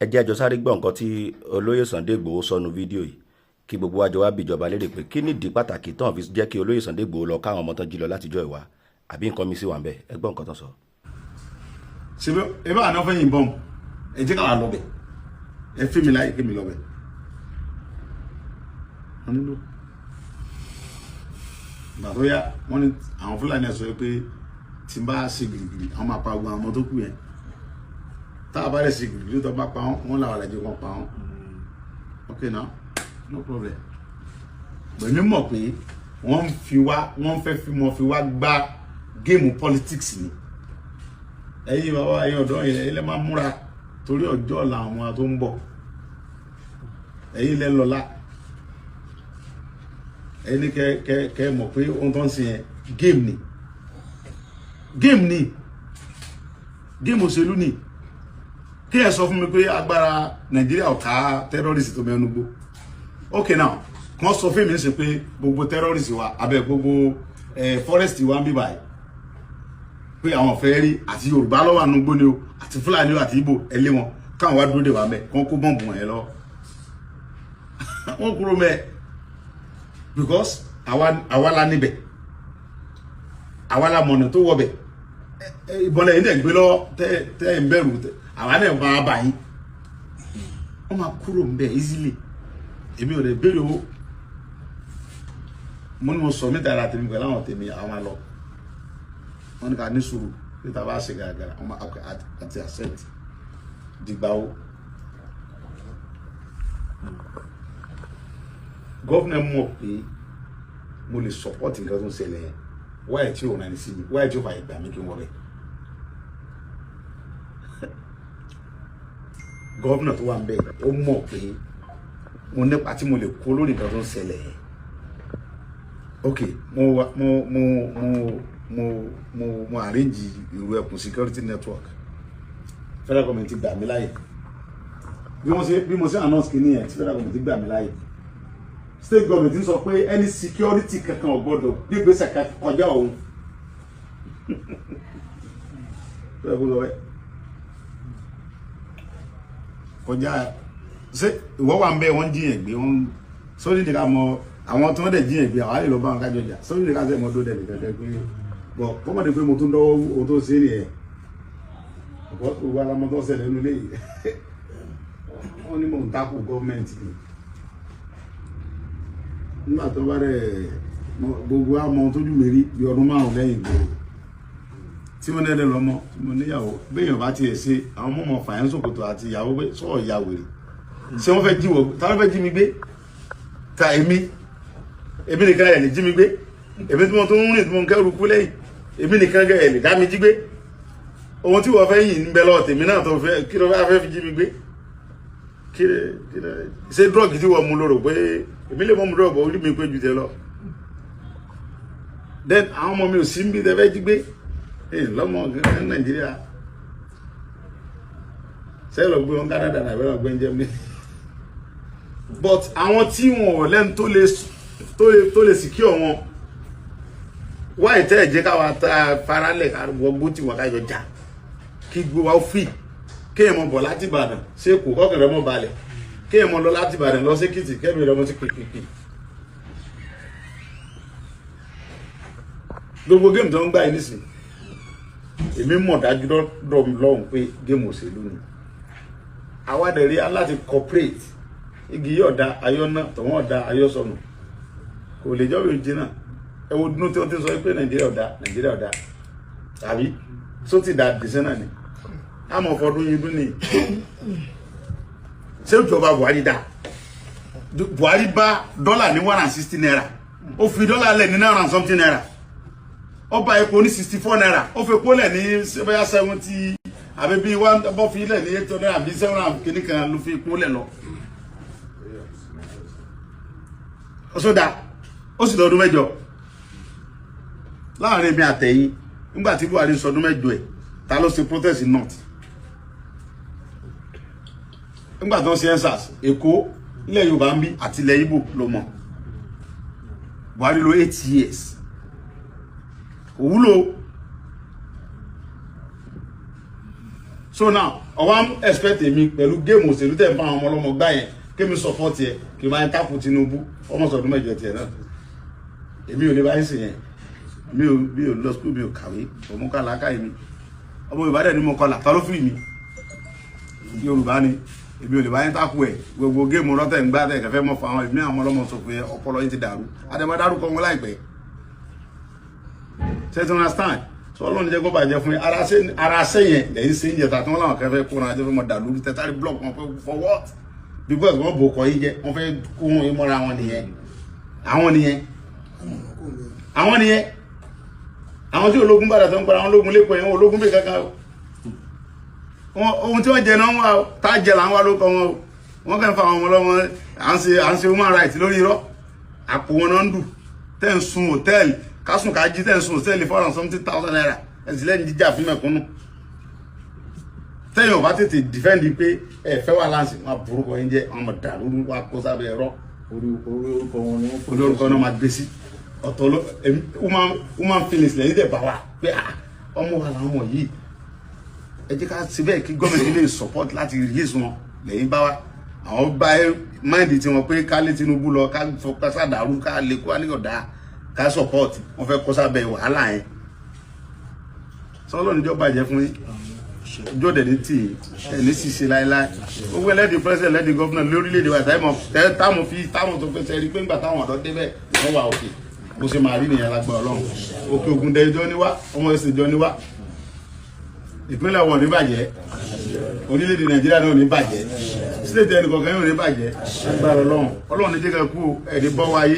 ẹ jẹ́ àjọ sáré gbọ́ nǹkan tí olóyè Sunday Igboho sọnù fídíò yìí kí gbogbo àjọ wa bìjọba léèrè pé kí nìdí pàtàkì tán fi jẹ́ kí olóyè Sunday Igboho lọ káwọn ọmọ tán jí lọ látijọ́ ìwà àbí nǹkan mi sí wà ń bẹ ẹ gbọ́ nǹkan tán sọ. ṣe ẹ bá àná fẹ́ yìnbọn ẹ jẹ́ káwa lọ bẹ̀ ẹ fi mi láyè kí mi lọ bẹ̀ wọ́n nílò ìgbà tó yá wọ́n ní àwọn Fúlàní ẹ̀ sọ pé tí n bá ṣe gìrìgìrì àwọn máa pa ogun àwọn ọmọ tó kù yẹn tá a bá rẹ̀ ṣe gìrìgìrì tó bá pa wọ́n làwọn àlejò kan pa wọ́n okay now no problem bẹ̀mí mọ̀ pé wọ́n fẹ́ fi mọ́ fi wá gbá géèmù politics ni ẹ̀yin bàbá ẹ̀yin ọ̀dọ́ yẹn ilẹ̀ máa múra torí ọjọ́ ọ̀la àwọn ọmọ tó ń bọ̀ ẹ̀yin ilẹ̀ lọ́la ẹ̀yin ní kẹ́ mọ̀ pé ohun tó ń ṣe yẹn géèmù òṣèlú ni kí ẹ sọ fún mi pé agbára Nàìjíríà ò ká terrorist tó mẹ́nu gbó okay now wọ́n sọ fún mi ṣe pé gbogbo terrorist wa abẹ́ gbogbo forest wa ń bí báyìí pé àwọn fẹ́ rí àti Yorùbá lọ́wọ́ àánú gbó ni o àti Fúlàní àti Ìgbò ẹlé wọn káwọn wá dúró dè wá mẹ́ kán kó bọ́ǹbù wọn yẹn lọ wọ́n kúrò mẹ́ because àwa la níbẹ̀ àwa la mọ̀nà tó wọ̀ bẹ̀ ìbọn lẹ́yìn tẹ̀ ń gbé lọ tẹ́ ń bẹ̀rù àwa náà máa bà yín wọ́n máa kúrò ń bẹ̀ easily èmi ò lè béèrè owó mo ní mo sọ mí dára tèmi pẹ̀lú àwọn tèmi àwọn máa lọ wọ́n ní ká ní sùúrù níta bá ṣe gàgàrà wọ́n máa àti accept dìgbà ó gọ́fìnà mọ̀ pé mo lè support nǹkan tó ń ṣẹlẹ̀ yẹn wáyé tí ò náà sí mi wáyé tí ó fà ìgbà mi kí n wọ bẹ́ẹ̀ gọ́fìnà tó wà ń bẹ̀ ó mọ̀ pé mo nípa tí mo lè kó lórí nǹkan tó ń ṣẹlẹ̀ yẹn ok mo arrange ìrù ẹkùn security network federal government gbà mí láyè bí mo ṣe announce kìíní yẹn tí federal government gbà mí láyè state government ń sọ pé any security kankan ò gbọdọ̀ gbégbèsè kọjá òun kọjá ṣé ìwọ wà ń bẹ wọn jiyàn gbé wọn sórí ìdíkà mọ àwọn tí wọn dẹ jiyàn gbé àwọn àlè lọ bá wọn kájọ jà sórí ìdíkà sẹ mọ tó dẹ nìkan dẹ pé bọ kọmọdé pé mo tún dọwọ ohun tó ṣe nìyẹn ọkọ tó wà lámọ tó ṣẹlẹ̀ nínú ilé yìí wọn ní mò ń takò gọọmenti nígbà tó bá rẹ gbogbo àmọ́ tójú mi rí bí ọdún márùn lẹ́yìn ìgboro tí wọ́n dẹ́dẹ́ lọ́mọ tí mo níyàwó béèyàn bá tiẹ̀ ṣe àwọn mọ̀mọ́ fàyán sòkòtò àti ìyàwó pé sọ̀rọ̀ ìyá wèrè ṣé wọ́n fẹ́ jí wọ táwọn fẹ́ jí mi gbé ta èmi nìkan ẹ̀ lè jí mi gbé èmi tí wọ́n tó ń rìn tí mo ń kẹ́rù kú lẹ́yìn èmi nìkan ẹ̀ lè dá mi jí gbé ohun tí wọ́n fẹ́ yìn ń bẹ lọ́wọ́ tèmi náà tó fẹ́ kí ló fẹ́ fi jí mi gbé ṣé drọ́ọ̀gì tí wọ́n mú lóró pé èmi lè mọ́ mu drọ́ọ̀gì orí mi pé jù tẹ lọ then àwọn ọmọ mi ò sí ń bí tẹ fẹ́ jí gbé lọ́mọ Nàìjíríà sẹ́lọ̀ gbé wọn Canada náà bẹ́ẹ̀ gbé ń jẹ́ mi but àwọn tí wọn ò lẹ́nu tó lè secure wọn wá ìtẹ́ ẹ̀jẹ̀ káwa ta faralẹ̀ gbogbo tí wọn kájọ jà kí gbogbo wa fi kéèyàn mọ bọ̀ láti Ìbàdàn ṣé kò kọ́kànlẹ́ mọ́ balẹ̀ kéèyàn mọ lọ láti Ìbàdàn lọ sí Èkìtì kẹ́mi lọ́mọ sí pìpìpì gbogbo géèmù tó ń gbà yìí nísìnyí èmi mọ̀ dájú lọ́hùn pé géèmù òṣèlú ni àwádẹ̀rí aláti corporate igi yóò da ayọ́ náà tọ̀wọ́n ọ̀dà ayọ́ sọnù kò lè jọ́ bí jìnnà ẹwọ́ dúnú tí wọ́n ti sọ pé Nàìjíríà ọ̀dà tàbí só ti dà dìsẹ́ náà ni àmọ́ fọdún yìí dún ní ṣé ìjọba Buhari dá Buhari bá dọ́là ní 160 naira ó fi dọ́là lẹ̀ ní náírà something naira ó bá epo ní 64 naira ó fi epo lẹ̀ ní bóyá 70 àbí bí wọ́n bọ́ fi lẹ̀ ní 800 àbí 700 kìíní kan ló fi epo lẹ̀ lọ ó sódà ó sì lọ́dún mẹ́jọ láàrin mi àtẹ̀yìn nígbàtí Buhari sọdún mẹ́jọ ẹ̀ ta ló ṣe protest north nígbàtí wọ́n ṣe ensas Èkó ilẹ̀ Yorùbá ń bí àti ilẹ̀ Ìgbò ló mọ̀ Buhari lò 8 years òwúlò so now ọwọ́ expect èmi pẹ̀lú géèmù òṣèlú tẹ̀ ń bá àwọn ọmọ ọlọ́mọ gbá yẹn kémi support yẹ kí n máa ń tápù Tinubu ọmọ sọdún mẹ́jọ tiẹ̀ náà èmi ò lè bá yín sìn yẹn mi ò lọ school mi ò kàwé òun kà láká yìí mi ọmọ Yorùbá dẹ̀ ni mo kọlà ta ló fi mi Yorùbá ni èmi ò lè bá yín tápù ẹ̀ gbogbo géèmù rọ́tẹ̀ ń gbá tẹ̀ kẹfẹ́ mọ́ fún àwọn ìmí àwọn ọlọ́mọ sọ pé ọpọlọ yín ti dàrú àdèmọ́ dárúkọ wọn láìpẹ́ ṣé ti understand so Ọlọ́run jẹ́ kó bàjẹ́ fún yín ara sẹ́yìn lẹ́yìn sẹ́yìn jẹ́ta tí wọ́n láwọn kẹfẹ́ kó náà jẹ́ fún mọ́ dàlú tẹ́tàrí block wọn fẹ́ for what because wọ́n bò kọ́ yín jẹ́ wọ́n fẹ́ kó wọn mọ́ra wọn nìyẹn àwọn tí ológun bàdà tó ń para àwọn ológun lẹ́kọ̀ọ́ yẹn ológun bí kankan ohun tí wọ́n jẹ náà wà tá a jẹ là ń wá lóko wọn o wọ́n kàn fa àwọn ọmọ ọlọ́mọ à ń ṣe human rights lórí irọ́ àpò wọn náà ń dù tẹ́ ń sun hòtẹ́ẹ̀lì kásùn ká jí tẹ́ ń sun hòtẹ́ẹ̀lì 470,000 naira ẹ̀sìn lẹ́yìn jíjà fún mẹ̀kúnnù tẹ́yìn ọba tètè dìfẹ́ǹdì pé ẹ fẹ́ wà láǹsì wọn burúkọ yín jẹ́ ọmọ dàrú wa kó sábẹ́ ẹ̀rọ orí orúkọ náà máa gbé sí ọ̀tọ̀ ló human feelings lẹ́yìn dẹ̀ bá wa pé ọmọ wa làwọn ọmọ yìí ẹ jẹ́ ká síbẹ̀ kí gọ́ọ̀mẹ̀ntì lè support láti release wọn lẹ́yìn bá wa àwọn bá máìndì tí wọn pé ká lé Tinubu lọ ká sàdàrú ká lè kó alẹ́kọ̀ọ́dá ká support wọn fẹ́ kó sábẹ́ wàhálà yẹn sọ́lọ́ níjọ́ bàjẹ́ fún yín ọjọ́ dẹ̀dẹ̀ tí ẹni ṣiṣẹ́ láéláé owó ẹlẹ́dì president ẹlẹ́dì gọ́fúnà lórílẹ̀‐èdè wa táwọn tó pèsè rí pé ńgbà táwọn ọ̀dọ́ débẹ̀ wọ́n wà òkè bó ṣe máa rí nìyẹn lágbára Ọlọ́run òkè ògùn dẹjọ́ níwá ọmọ ẹ̀sìn ìjọ níwá ìpínlẹ̀ wọn ní bàjẹ́ orílẹ̀‐èdè Nàìjíríà náà ní bàjẹ́ sílẹ̀tì ẹnì kọ̀ọ̀kan yóò ní bàjẹ́ lágbára Ọlọ́run ní jẹ́kẹ́ kú ẹ̀dí bọ́ wáyé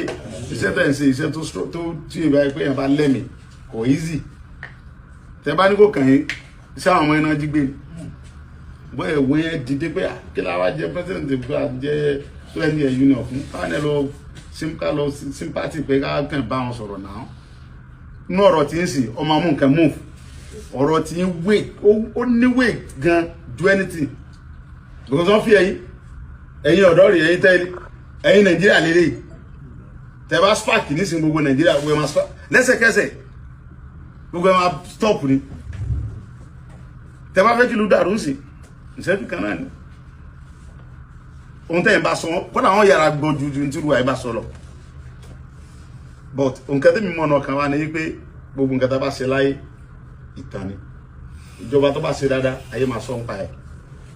iṣẹ́ tẹ̀ ń ṣe iṣẹ́ tó tí ìbá pé yẹn bá lẹ́mìí kò easy tẹ bá ní kò kàn yín iṣẹ́ àwọn ọmọ iná jí gbé bọ́ ẹ̀wọ̀n yẹn dìde pé kí la wá jẹ president bá jẹ plenty union fún káwọn ẹ lọ sympathy pé ká kàn bá wọn sọ̀rọ̀ náà inú ọ̀rọ̀ tí ń sìn ọmọ amú nǹkan move ọ̀rọ̀ tí ń wé ó ní wé gan do anything because wọ́n fi ẹ̀yin ọ̀dọ́ rẹ̀ ẹ̀yin tẹ́lẹ̀ ẹ̀yin Nàìjíríà lélẹ̀ tẹ bá spark nísìnyí gbogbo Nàìjíríà gbogbo ẹ̀ máa spark lẹ́sẹ̀kẹsẹ̀ gbogbo ẹ̀ máa stop ni tẹ bá fẹ́ kí ló dàrú sí ìṣẹ́jú kan náà ni ohun tẹ́yìn bá sọ kọ́nà àwọn yàrá gbọ́ ju tí ruwa ẹ̀ bá sọ lọ but nǹkan tẹ́mi mọ̀ náà kan wá ní pé gbogbo nǹkan tá bá ṣe láyé ìtàn ni ìjọba tó bá ṣe dáadáa ayé máa sọ ń pa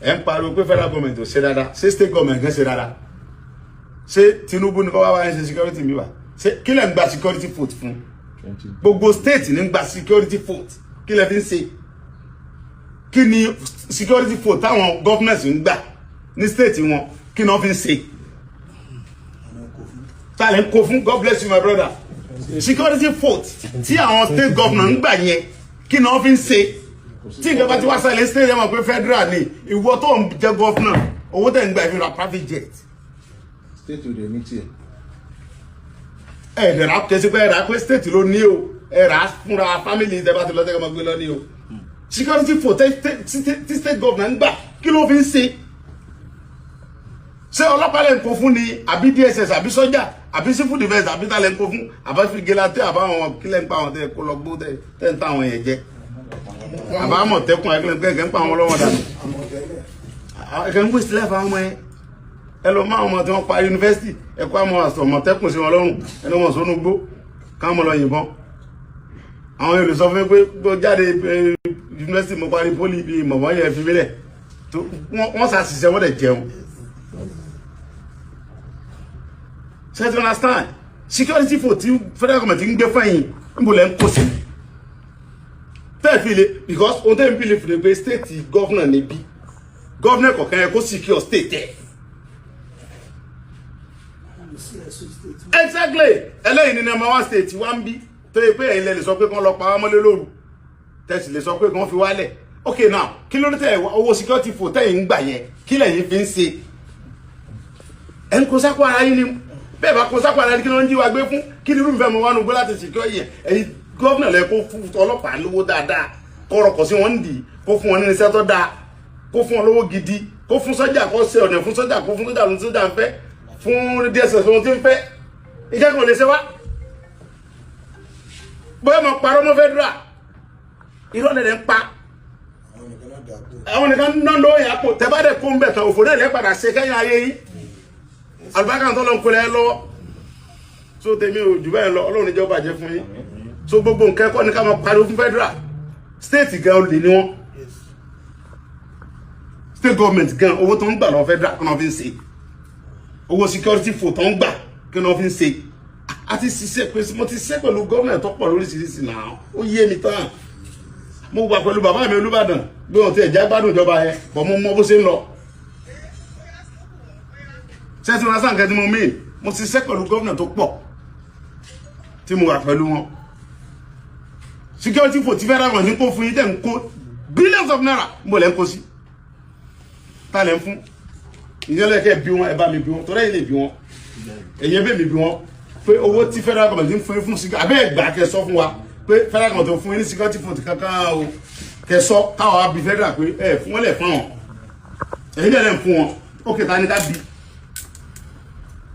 ẹ̀ ń pariwo pé federal government ò ṣe dáadáa ṣé state government kan ṣe dáadáa ṣé Tinubu ní kọ́ wá wáyé ṣe security mi wá ṣé kí lẹ́ ń gba security vote fún gbogbo state ní ń gba security vote kí lẹ́ fi ń ṣe kí ni security vote táwọn governors ń gbà ní state wọn kí ni wọ́n fi ń ṣe ta lè ń kó fún God bless you my brother security vote tí àwọn state governor ń gbà yẹn kí ni wọ́n fi ń ṣe tí ìjọba ti wá sẹ́lẹ̀ state yẹn mọ̀ pé federal ni ìwọ tó ń jẹ́ governor owó tẹ̀ ń gbà ìfira private jet state ò dé ní tiẹ̀ ẹ̀ẹ́dẹ̀rà kẹsí pé ẹ̀rà pé state ló ní o ẹ̀rà fúnra family ìjọba ti lọ́tẹ́ kọ́ mọ́ gbé lọ ní o security vote tí state government ń gbà kí ló fi ń ṣe ṣé ọlọ́pàá lè ń kó fún ni àbí DSS àbí sọ́jà àbí civil defence àbí tá lè ń kó fún àbá fìgélàtẹ́ àbáwọn kílẹ̀ ń pa àwọn tẹ́ kó lọ gbó tẹ́ ń ta àwọn yẹn jẹ àbámọ̀ tẹ́kùn ẹ̀kẹ́ ń pa àwọn ọlọ́wọ́ dànù ẹ̀kẹ́ ń gbé sílẹ̀ fún àwọn ọmọ yẹn ẹ lọ máa ọmọ tí wọ́n pa yunifásitì ẹ̀kọ́ àwọn ọmọtẹ́kùn sí wọn lọ́rùn ẹni wọn sọ́nù gbó káwọn mọ̀ lọ yìnbọn àwọn yóò lè sọ fún mi pé gbọ́ jáde yunifásitì mo parí poli bí mọ̀mọ́ yẹn fi mílẹ̀ wọ́n ṣàṣìṣẹ́ wọ́n dẹ̀ jẹun ṣe ti understand security for tí federal government ń gbé fẹ́yìn níbo lẹ́ ń kó sí tẹ́ẹ̀ fi le because ohun tẹ́ẹ̀ fi le fìlè pé state governor níbí governor kọ̀ọ̀kan yẹn kó secure state ẹ̀ exactly ẹlẹ́yìn ní number 1 state wá ń bí tó yẹ pé ẹ̀yin lè sọ pé kán lọ pa wá mọ́lé lóru tẹ́sí lè sọ pé kán fi wálẹ̀ okay now kí ló dé tẹ́ owó security for tẹ́yìn ń gbà yẹn kí lẹ́yìn fi ń ṣe ẹ̀ ń kó sápò ara yín ni bẹ́ẹ̀ bá kó sápò ara yín kí ló ń jí wa gbé fún kí ni irúfẹ́ mo wá nu gbé láti secure yẹn ẹ̀yin gọ́vnà lẹ kó fún ọlọ́pàá lówó dáadáa kọ́rọ̀kọ̀ sí wọn ń dì kó fún wọn ní iṣẹ́ tó dáa kó fún wọn lówó gidi kó fún sọ́jà kó ṣe ọ̀nà fún sọ́jà kó fún sọ́jà lóun sọ́jà ń fẹ́ fún DSS ohun tí ń fẹ́ iṣẹ́ kò lè ṣe wá bóyá mo parọ́ mọ́ federal irọ́ lẹ̀ ń pa àwọn nìkan ná ló yà pò tẹ́ bá dé kó ń bẹ̀ tán òfò náà lẹ́ padà ṣe kẹ́yìn ayé yín àlùbáríkà tó lọ ń kólẹ̀ lọ́wọ́ so tèmi ò jù bẹ́ẹ̀ lọ Ọlọ́run níjọ́ bàjẹ́ fún yín so gbogbo nǹkan kọ́ ni ká máa pariwo fún federal state gan olè ni wọ́n state government gan owó tó ń gbà lọ federal kí wọ́n fi ń ṣe owó security fò tó ń gbà kí wọ́n fi ń ṣe àti ṣiṣẹ́ pé mo ti ṣiṣẹ́ pẹ̀lú gómìnà tó pọ̀ lóríṣiríṣi náà ó yé mi tán mo wà pẹ̀lú bàbá mi Olúbàdàn bí wọ́n ti ẹ̀já gbádùn ìjọba yẹn bọ̀ mo mọ bó ṣe ń lọ ṣẹ́tí wọn sáǹkẹ́ tí mo mí mo ti ṣiṣẹ́ pẹ̀lú gómìnà tó pọ̀ tí mo wà pẹ̀lú wọn security fò tí federal government kó fún yín tẹ̀ ń kó billions of naira mo lẹ́ ń kó sí ta lẹ́ ń fún ìyẹlẹ́kẹ́ bí wọn ẹ bá mi bí wọn torí ẹ̀yìn lè bí wọn ẹ̀yẹ bẹ́ẹ̀ mi bí wọn pé owó tí federal government ń fún yín fún security abẹ́ ẹ̀gbà kẹ́ sọ fún wa pé federal government fún yín ní security fò tí kankan o kẹ́ sọ káwọn abí federal pé ẹ fún wọn lẹ̀ fún wọn ẹ̀yìn lẹ̀ ń fún wọn ó kẹta ní ká bí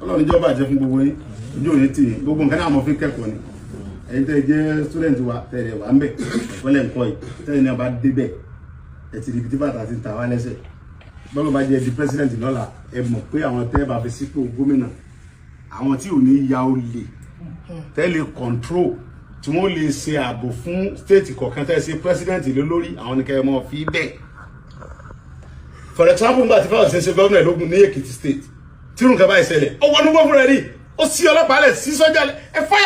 Ọlọ́run ìjọba jẹ́ fún gbogbo yín ojú òní tì yín gbogbo nǹkan náà mo fi kẹ́kọ̀ọ́ ni ẹ̀yin tẹ́ jẹ́ student wa tẹ̀lé wa ń bẹ̀ ẹ̀kọ́lẹ̀ ń kọ́ yìí tẹ́lẹ̀ náà bá débẹ̀ ẹ̀ ti di ibi tí bàtà ti ń ta wá lẹ́sẹ̀ bọ́lá bá jẹ́ di president lọ́la ẹ mọ̀ pé àwọn tẹ́ bá fi sípò gómìnà àwọn tí ò ní ya olè tẹ́lẹ̀ control tí wọ́n lè ṣe ààbò fún state kọ̀ọ̀kan tẹ́ ṣe president lé lórí àwọn nìkan ẹ̀ mọ̀ fi bẹ́ẹ̀ for example nígbà tí fáwọn ṣe gómìnà lógún ní Èkìtì state tí nǹkan báyìí ṣẹlẹ̀ ọwọ́ ní wọ́n fúnra rí ó sí ọlọ́pàá lẹ̀ sí sọ́jà lẹ̀ ẹ fáyà.